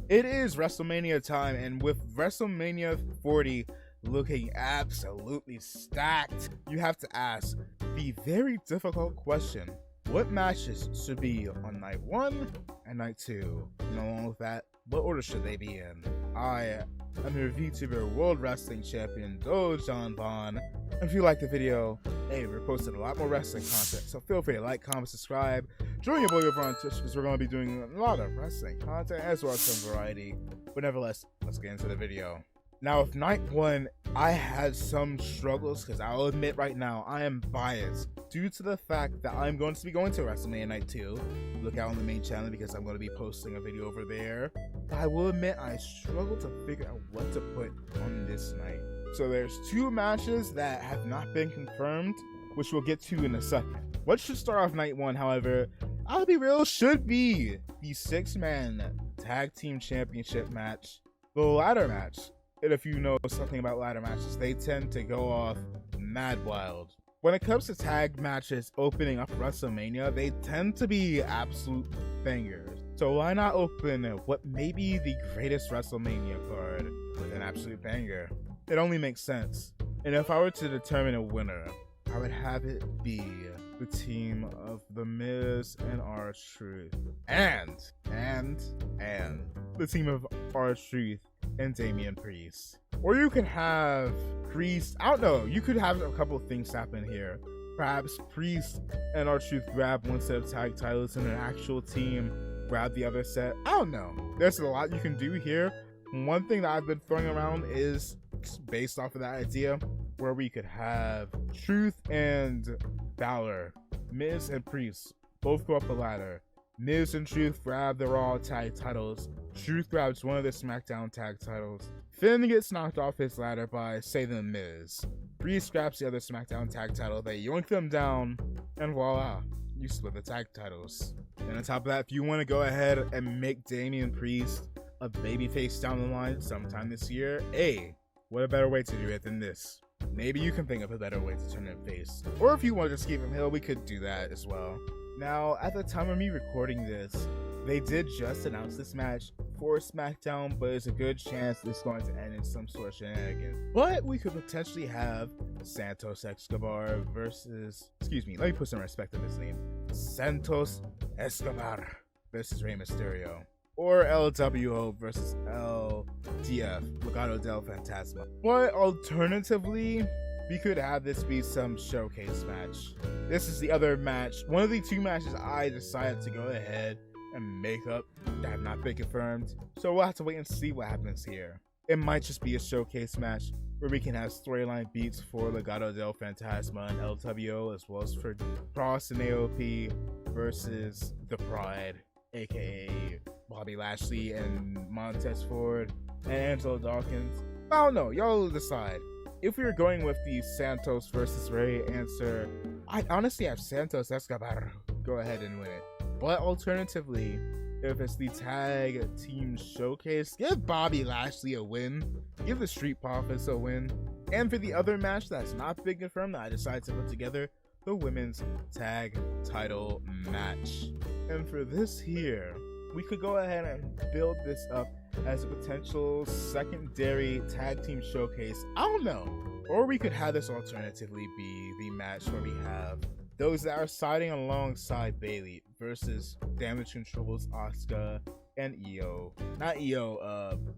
It is WrestleMania time, and with WrestleMania 40 looking absolutely stacked, you have to ask the very difficult question: what matches should be on night 1 and night 2? And along with that, what order should they be in? I am your VTuber World Wrestling Champion, John Vaughn. If you like the video, hey, we're posting a lot more wrestling content, so feel free to like, comment, subscribe. Join your boy over on Twitch because we're going to be doing a lot of wrestling content as well as some variety. But nevertheless, let's get into the video. Now, with night 1, I had some struggles because I'll admit right now I am biased due to the fact that I'm going to be going to WrestleMania night 2. Look out on the main channel because I'm going to be posting a video over there. But I will admit I struggled to figure out what to put on this night. So there's 2 matches that have not been confirmed, which we'll get to in a second. What should start off night 1, however, I'll be real, should be the 6-man tag team championship match, the ladder match. And if you know something about ladder matches, they tend to go off mad wild. When it comes to tag matches opening up WrestleMania, they tend to be absolute bangers. So why not open what may be the greatest WrestleMania card with an absolute banger? It only makes sense. And if I were to determine a winner, I would have it be the team of The Miz and R-Truth. And the team of R-Truth and Damian Priest. Or you could have Priest, I don't know, you could have a couple of things happen here. Perhaps Priest and R-Truth grab one set of tag titles and an actual team grab the other set. I don't know. There's a lot you can do here. One thing that I've been throwing around is based off of that idea where we could have Truth and Balor, Miz and Priest both go up the ladder. Miz and Truth grab the Raw tag titles. Truth grabs one of the SmackDown tag titles. Finn gets knocked off his ladder by, say, the Miz. Priest grabs the other SmackDown tag title. They yoink them down, and voila, you split the tag titles. And on top of that, if you want to go ahead and make Damian Priest a babyface down the line sometime this year, hey, what a better way to do it than this? Maybe you can think of a better way to turn him face. Or if you want to just keep him heel, we could do that as well. Now, at the time of me recording this, they did just announce this match for SmackDown, but there's a good chance it's going to end in some sort of shenanigans. But we could potentially have Santos Escobar versus, excuse me, let me put some respect on his name. Santos Escobar versus Rey Mysterio. Or LWO versus LDF, Legado del Fantasma. But alternatively, we could have this be some showcase match. This is the other match, one of the 2 matches I decided to go ahead and make up that have not been confirmed. So we'll have to wait and see what happens here. It might just be a showcase match where we can have storyline beats for Legado del Fantasma and LWO, as well as for Cross and AOP versus The Pride, aka Bobby Lashley and Montez Ford and Angelo Dawkins. I don't know, y'all will decide. If we were going with the Santos versus Rey answer, I'd honestly have Santos Escobar go ahead and win it. But alternatively, if it's the tag team showcase, give Bobby Lashley a win, give the Street Profits a win, and for the other match that's not been confirmed that I decided to put together, the women's tag title match. And for this here, we could go ahead and build this up as a potential secondary tag team showcase. I don't know. Or we could have this alternatively be the match where we have those that are siding alongside Bayley versus Damage Control's Asuka and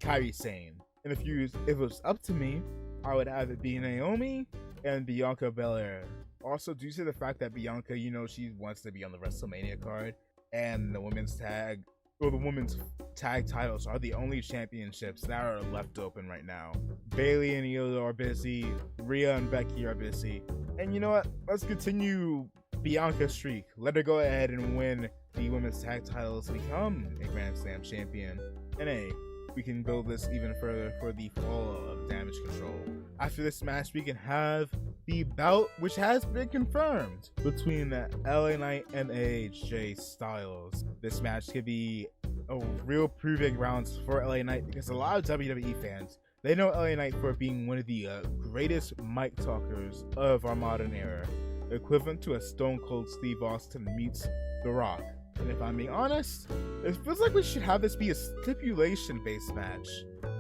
Kairi Sane. And if it was up to me, I would have it be Naomi and Bianca Belair. Also, due to the fact that Bianca, you know, she wants to be on the WrestleMania card, and the women's tag titles are the only championships that are left open right now. Bayley and Io are busy, Rhea and Becky are busy, and you know what? Let's continue Bianca's streak. Let her go ahead and win the women's tag titles, become a Grand Slam champion, and hey, we can build this even further for the fall of Damage Control. After this match, we can have the bout, which has been confirmed, between LA Knight and AJ Styles. This match could be a real proving grounds for LA Knight because a lot of WWE fans, they know LA Knight for being one of the greatest mic talkers of our modern era, equivalent to a Stone Cold Steve Austin meets The Rock. And if I'm being honest, it feels like we should have this be a stipulation-based match.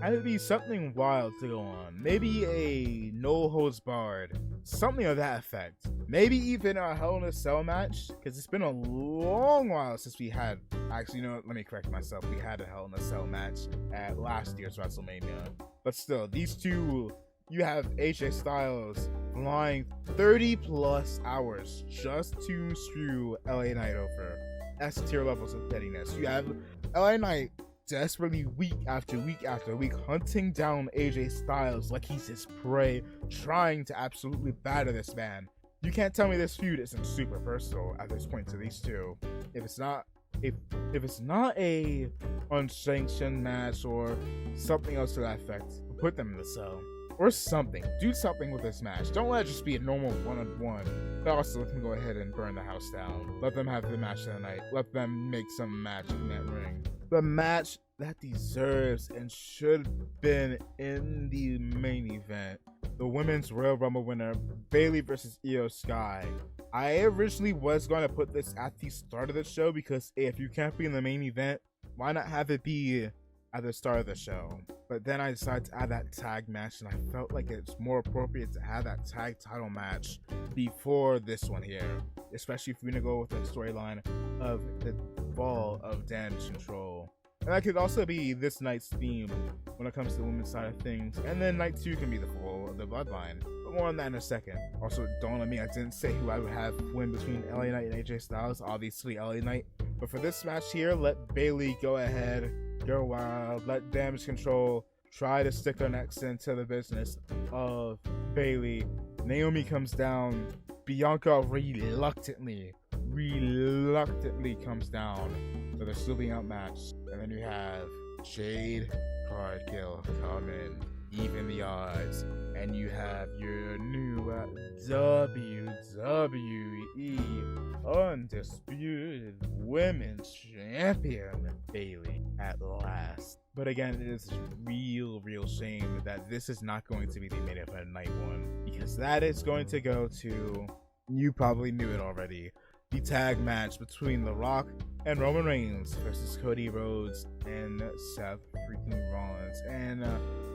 Have it be something wild to go on. Maybe a no holds barred. Something of that effect. Maybe even a Hell in a Cell match, because it's been a long while since we had. Actually, you know what? Let me correct myself. We had a Hell in a Cell match at last year's Wrestlemania. But still, these two, you have AJ Styles flying 30 plus hours just to screw LA Knight over. S tier levels of pettiness. You have LA Knight desperately week after week after week hunting down AJ Styles like he's his prey, trying to absolutely batter this man. You can't tell me this feud isn't super personal at this point to these two. If it's not a unsanctioned match or something else to that effect, put them in the cell or something. Do something with this match. Don't let it just be a normal one-on-one. But also let them go ahead and burn the house down. Let them have the match of the night. Let them make some magic in that ring. The match that deserves and should have been in the main event. The Women's Royal Rumble winner, Bayley versus Io Sky. I originally was going to put this at the start of the show because if you can't be in the main event, why not have it be at the start of the show? But then I decided to add that tag match, and I felt like it's more appropriate to have that tag title match before this one here, especially if we're gonna go with the storyline of the fall of Damage Control. And that could also be this night's theme when it comes to the women's side of things. And then night 2 can be the fall of the Bloodline. But more on that in a second. Also, don't let me, I didn't say who I would have win between LA Knight and AJ Styles. Obviously, LA Knight. But for this match here, let Bayley go ahead, go wild, let Damage Control try to stick their necks into the business of Bayley. Naomi comes down. Bianca reluctantly comes down. So they're still being outmatched. And then you have Jade Cargill come in, even the odds. And you have your new WWE Undisputed Women's Champion, Bayley, at last. But again, it is real shame that this is not going to be the main event night 1. Because that is going to go to, you probably knew it already, the tag match between The Rock and Roman Reigns versus Cody Rhodes and Seth freaking Rollins. And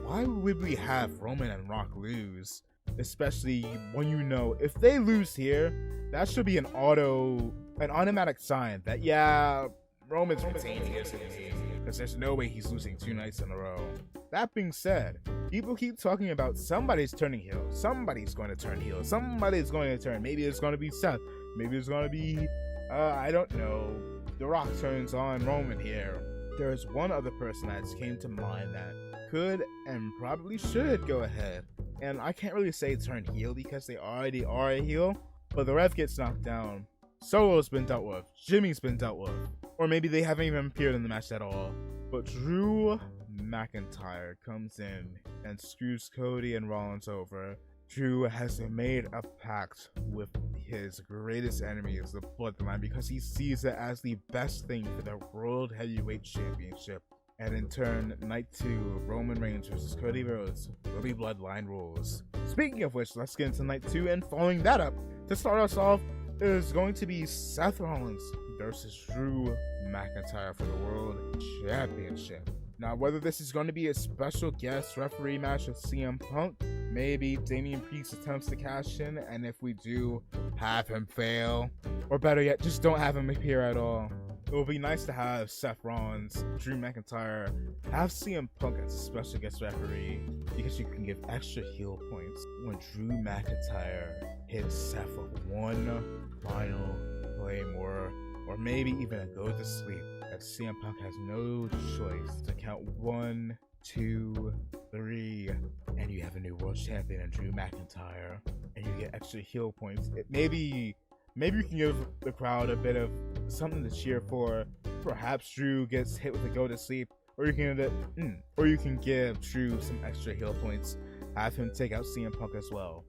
why would we have Roman and Rock lose? Especially when you know if they lose here, that should be an automatic sign that Roman's retaining his because there's no way he's losing 2 nights in a row. That being said, people keep talking about somebody's turning heel. Somebody's going to turn heel. Somebody's going to turn. Maybe it's going to be Seth. Maybe it's going to be, I don't know. The Rock turns on Roman here. There's one other person that came to mind that could and probably should go ahead. And I can't really say turn heel because they already are a heel. But the ref gets knocked down. Solo's been dealt with. Jimmy's been dealt with. Or maybe they haven't even appeared in the match at all. But Drew McIntyre comes in and screws Cody and Rollins over. Drew has made a pact with his greatest enemies, the Bloodline, because he sees it as the best thing for the World Heavyweight Championship. And in turn, night 2, Roman Reigns versus Cody Rhodes will be Bloodline rules. Speaking of which, let's get into night 2, and following that up, to start us off, is going to be Seth Rollins versus Drew McIntyre for the World Championship. Now, whether this is going to be a special guest referee match with CM Punk, maybe Damian Priest attempts to cash in, and if we do, have him fail. Or better yet, just don't have him appear at all. It would be nice to have Seth Rollins, Drew McIntyre, have CM Punk as a special guest referee, because you can give extra heel points when Drew McIntyre hits Seth with one final claymore, or maybe even a go to sleep, that CM Punk has no choice to count 1, 2, 3, and you have a new world champion in Drew McIntyre, and you get extra heel points. Maybe you can give the crowd a bit of something to cheer for. Perhaps Drew gets hit with a go to sleep, or you can give Drew some extra heel points. Have him take out CM Punk as well.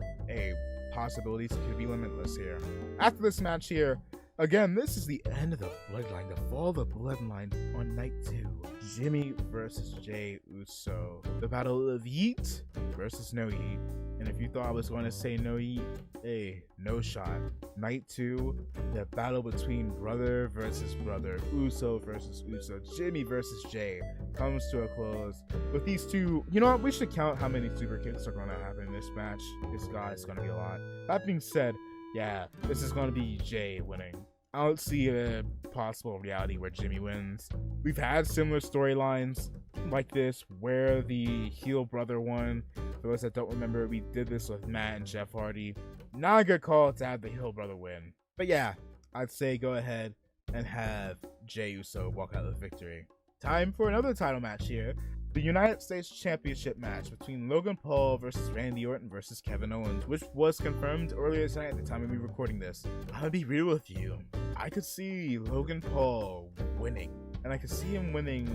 Possibilities could be limitless here. After this match here, again, this is the end of the Bloodline, the fall of the Bloodline on night 2. Jimmy versus Jey Uso. The battle of Yeet versus no Yeet. And if you thought I was going to say no heat, hey, no shot. Night 2, the battle between brother versus brother, Uso versus Uso, Jimmy versus Jay, comes to a close. With these two, you know what? We should count how many super kicks are going to happen in this match. This guy's going to be a lot. That being said, yeah, this is going to be Jay winning. I don't see a possible reality where Jimmy wins. We've had similar storylines like this where the heel brother won. For those that don't remember, we did this with Matt and Jeff Hardy. Not a good call to have the heel brother win. But yeah, I'd say go ahead and have Jey Uso walk out with victory. Time for another title match here. The United States Championship match between Logan Paul versus Randy Orton versus Kevin Owens, which was confirmed earlier tonight at the time of me recording this. I'm gonna be real with you. I could see Logan Paul winning, and I could see him winning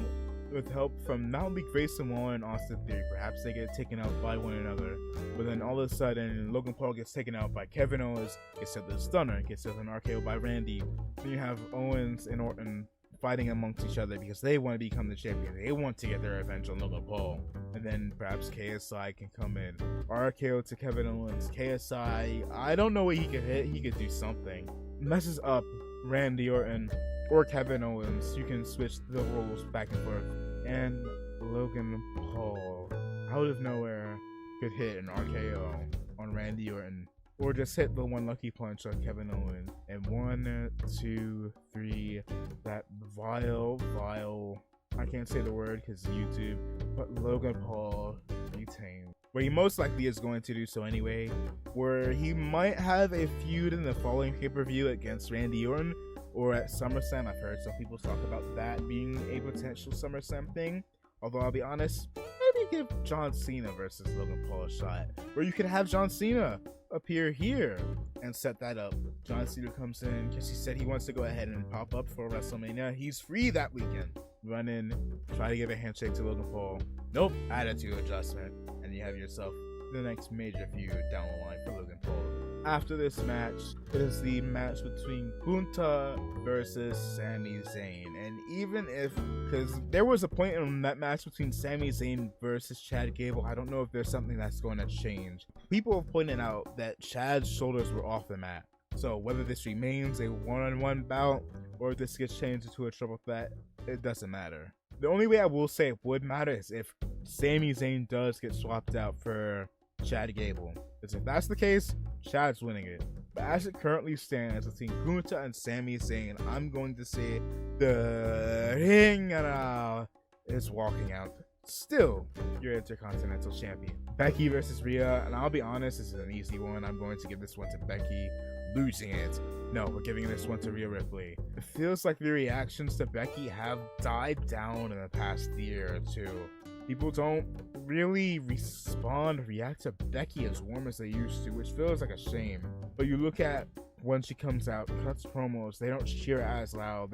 with help from not only Grayson Waller and Austin Theory. Perhaps they get taken out by one another, but then all of a sudden Logan Paul gets taken out by Kevin Owens, gets hit with a stunner, gets hit with an RKO by Randy. Then you have Owens and Orton fighting amongst each other because they want to become the champion. They want to get their revenge on Logan Paul. And then perhaps KSI can come in. RKO to Kevin Owens. KSI, I don't know what he could hit. He could do something. Messes up Randy Orton or Kevin Owens. You can switch the roles back and forth. And Logan Paul, out of nowhere, could hit an RKO on Randy Orton. Or just hit the one lucky punch on Kevin Owens. And 1, 2, 3, that vile, I can't say the word because YouTube, but Logan Paul retained. Where he most likely is going to do so anyway. Where he might have a feud in the following pay-per-view against Randy Orton. Or at SummerSlam. I've heard some people talk about that being a potential SummerSlam thing. Although I'll be honest, maybe give John Cena versus Logan Paul a shot. Where you could have John Cena appear here and set that up. John Cena comes in because he said he wants to go ahead and pop up for WrestleMania. He's free that weekend. Run in, try to give a handshake to Logan Paul. Nope, attitude adjustment. And you have yourself the next major feud down the line for Logan Paul. After this match, it is the match between Gunther versus Sami Zayn. And even if, because there was a point in that match between Sami Zayn versus Chad Gable, I don't know if there's something that's going to change. People have pointed out that Chad's shoulders were off the mat. So whether this remains a one-on-one bout or if this gets changed into a triple threat, it doesn't matter. The only way I will say it would matter is if Sami Zayn does get swapped out for Chad Gable. Because if that's the case, Chad's winning it. But as it currently stands between Gunther and Sami Zayn, I'm going to say the Ring General is walking out. Still, your Intercontinental Champion. Becky versus Rhea, and I'll be honest, this is an easy one. I'm going to give this one to Becky, losing it. No, we're giving this one to Rhea Ripley. It feels like the reactions to Becky have died down in the past year or two. People don't really react to Becky as warm as they used to, which feels like a shame. But you look at when she comes out, cuts promos, they don't cheer as loud.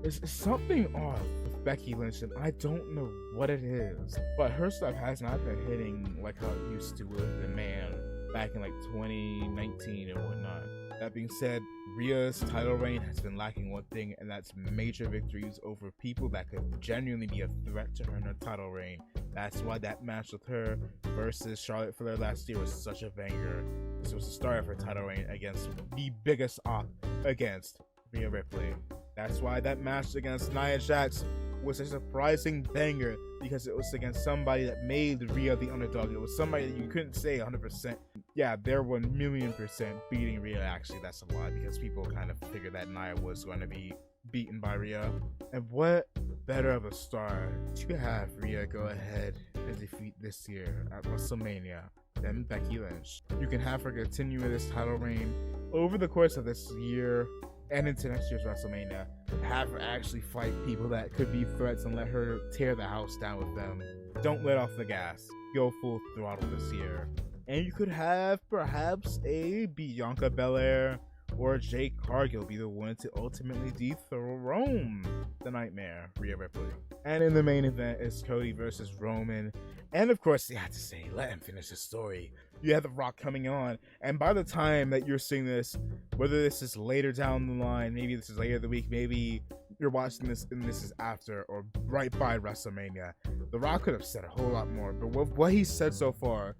It's something off with Becky Lynch, and I don't know what it is. But her stuff has not been hitting like how it used to with the man back in like 2019 and whatnot. That being said, Rhea's title reign has been lacking one thing, and that's major victories over people that could genuinely be a threat to her in her title reign. That's why that match with her versus Charlotte Flair last year was such a banger. This was the start of her title reign against the biggest op against Rhea Ripley. That's why that match against Nia Jax was a surprising banger, because it was against somebody that made Rhea the underdog. It was somebody that you couldn't say 100%. Yeah, they're 1,000,000% beating Rhea. Actually, that's a lie, because people kind of figured that Nia was going to be beaten by Rhea. And what better of a star to have Rhea go ahead and defeat this year at WrestleMania than Becky Lynch. You can have her continue this title reign over the course of this year and into next year's WrestleMania. Have her actually fight people that could be threats and let her tear the house down with them. Don't let off the gas. Go full throttle this year. And you could have perhaps a Bianca Belair or Jade Cargill be the one to ultimately dethrone the Nightmare, Rhea Ripley. And in the main event is Cody versus Roman. And of course, you have to say, let him finish his story. You have The Rock coming on, and by the time that you're seeing this, whether this is later down the line, maybe this is later in the week, maybe you're watching this and this is after or right by WrestleMania, The Rock could have said a whole lot more. But with what he said so far,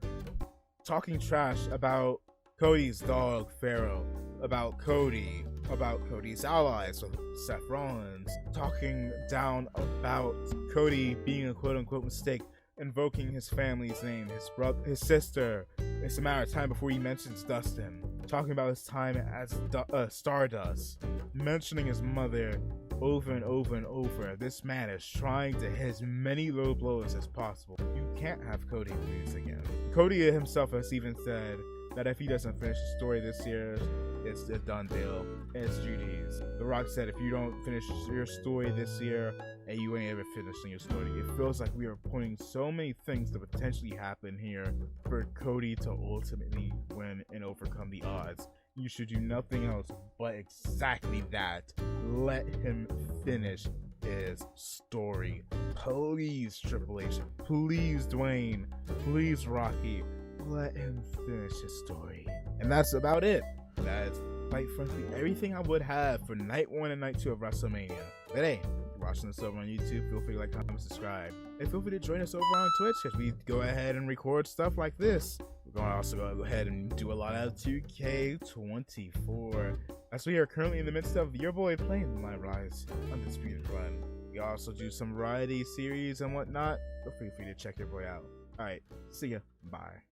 talking trash about Cody's dog, Pharaoh, about Cody, about Cody's allies with Seth Rollins, talking down about Cody being a quote-unquote mistake, invoking his family's name, his brother, his sister. It's a matter of time before he mentions Dustin, talking about his time as Stardust, mentioning his mother over and over and over. This man is trying to hit as many low blows as possible. You can't have Cody lose again. Cody himself has even said that if he doesn't finish the story this year, it's a done deal. It's GG's. The Rock said if you don't finish your story this year, and you ain't ever finishing your story. It feels like we are pointing so many things to potentially happen here for Cody to ultimately win and overcome the odds. You should do nothing else but exactly that. Let him finish his story. Please, Triple H. Please, Dwayne. Please, Rocky. Let him finish his story. And that's about it. That is, quite frankly, everything I would have for night 1 and night 2 of WrestleMania. But hey, if you're watching this over on YouTube, feel free to like, comment, subscribe. And feel free to join us over on Twitch as we go ahead and record stuff like this. We're going to also go ahead and do a lot of 2K24. As we are currently in the midst of your boy playing the Live Rise Undisputed Run. We also do some variety series and whatnot. Feel free to check your boy out. Alright, see ya. Bye.